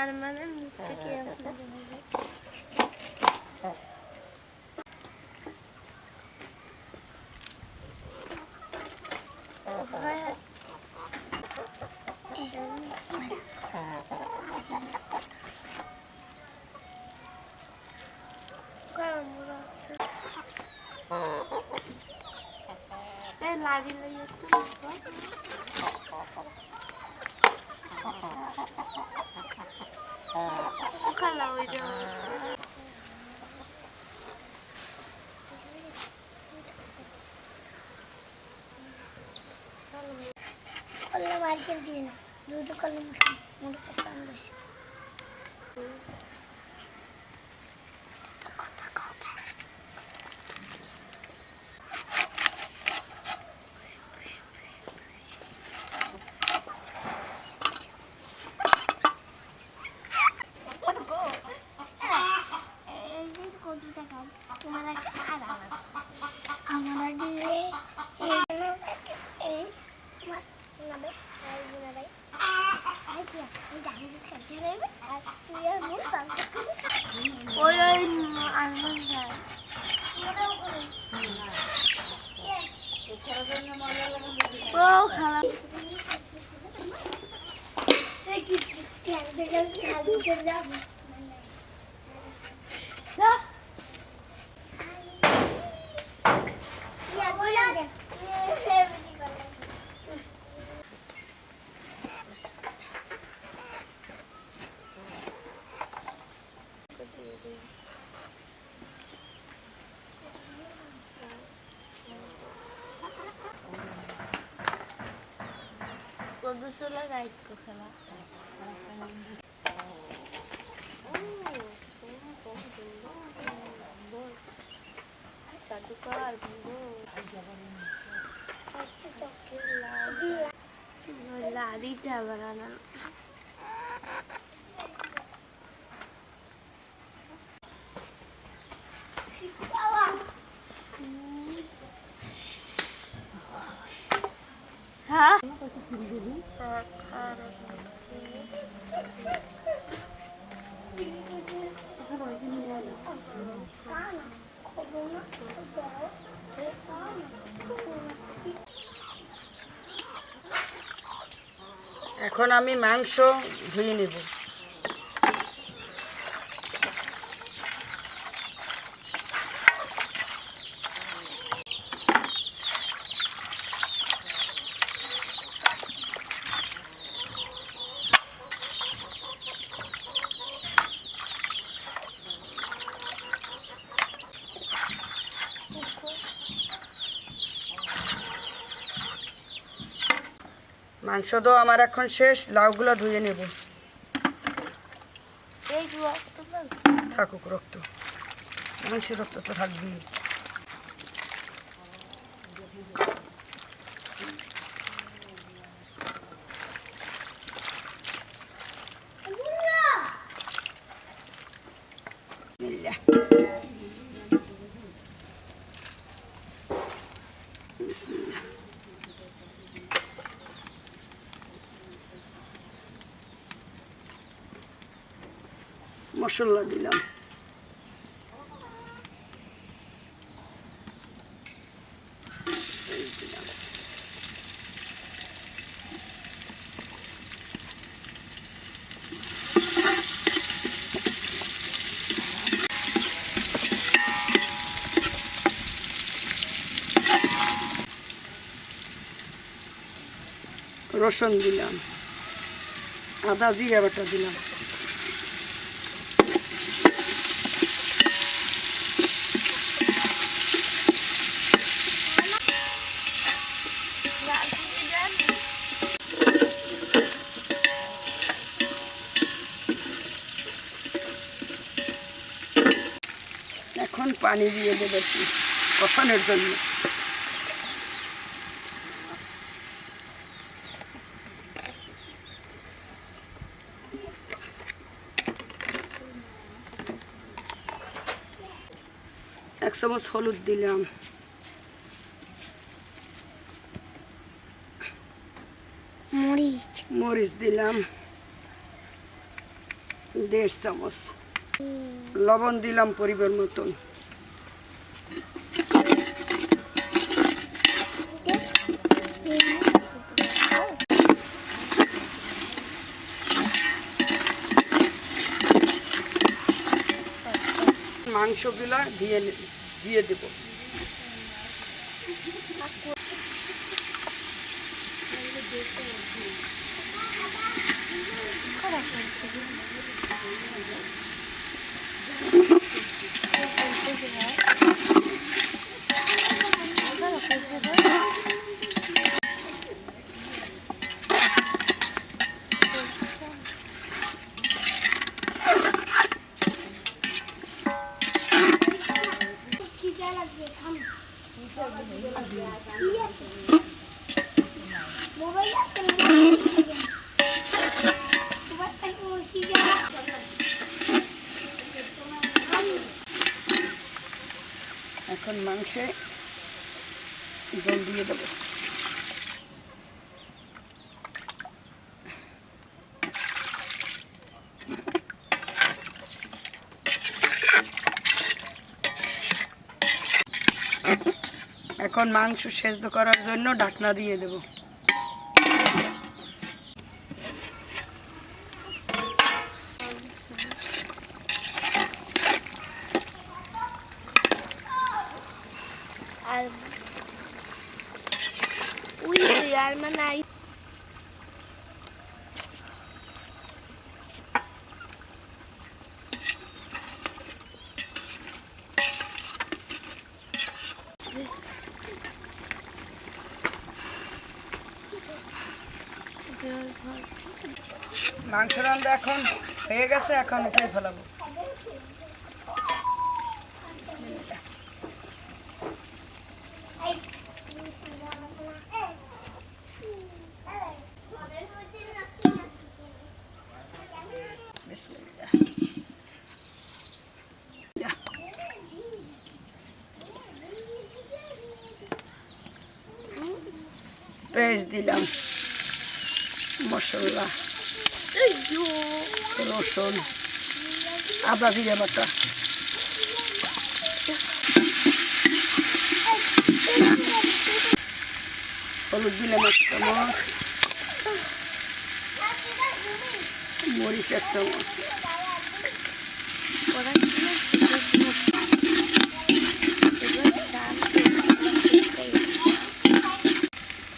আরমানের মুখ থেকে লাড়ি লইয়া খালা ওই কলা মার্কেট দিয়ে না দুটো কলম মোর পছন্দ হয়েছে Sola guide ko kala. Satu kar bimbo. Lari dah berana. Hah? এখন আমি মাংস ধুয়ে নেব। মাংস তো আমার এখন শেষ, লাউগুলো ধুয়ে নেব। থাকুক রক্ত, মাংসের রক্ত তো থাকবেই। মশলা দিলাম, রসুন দিলাম, আদা জিরা বাটা দিলাম, এখন পানি দিয়ে দেবো কষানোর জন্য। এক চামচ হলুদ দিলাম, মরিচ দিলাম, 1.5 চামচ লবণ দিলাম পরিমাণ মতন। মাংসগুলো দিয়ে দেব। এখন মাংসে জল দিয়ে দেবো। এখন মাংস সেদ্ধ করার জন্য ঢাকনা দিয়ে দেব। মাংস রান্না এখন হয়ে গেছে, এখন উঠে ফেলাবো। পেঁয়াজ দিলাম, মশলা, রসুন, আদা জিরা বাটা, হলুদ দিলাম 1 চামচ, মরিচ 1 চামচ,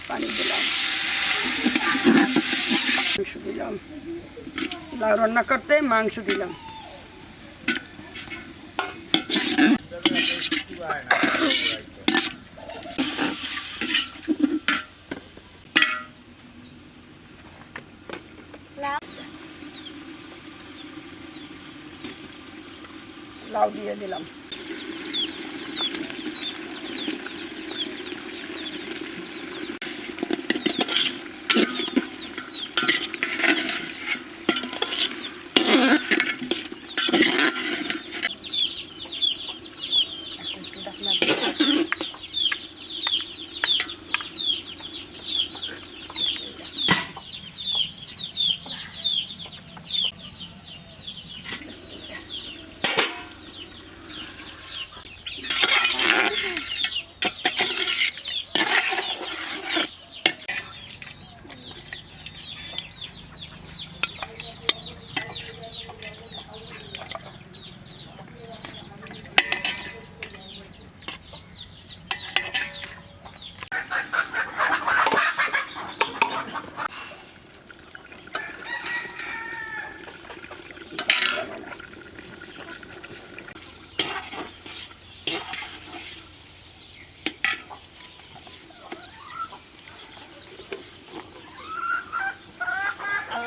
পানি দিলাম, মাংস দিলাম। লাউ রান্না করতে মাংস দিলাম। লাউ দিয়ে দিলাম।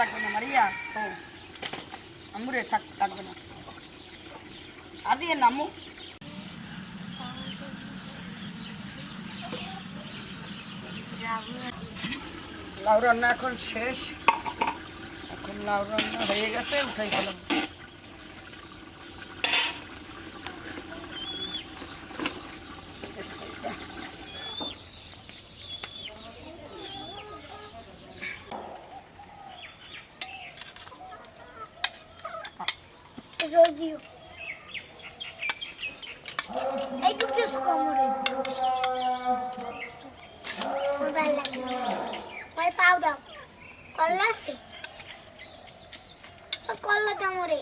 লাগবে না মারিয়া, ও আমুরে থাক, লাগবে না। আর দিয়ে নামু। লাউ রান্না এখন শেষ। এখন লাউ রান্না হয়ে গেছে, উঠাই ফেলাম। যদিও এইটুকু কিছু কমরে মোবাইল লাগে ভাই পাও দাও কল্লা আছে কল্লা কামড়ে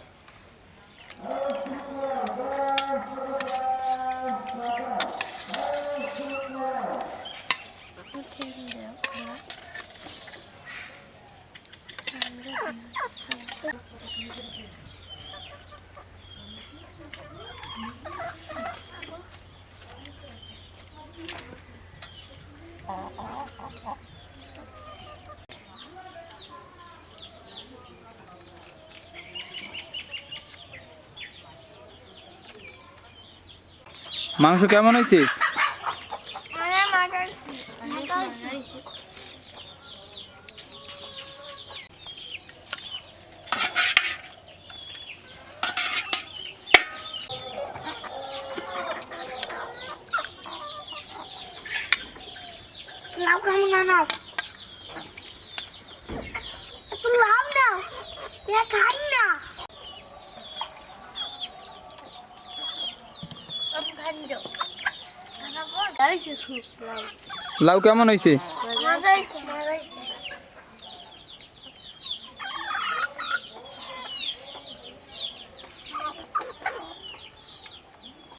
মাংস কেমন হয়েছে? লাউ কেমন না একটু লাউ না খাই না লাউ কেমন হয়েছে? মজা হয়েছে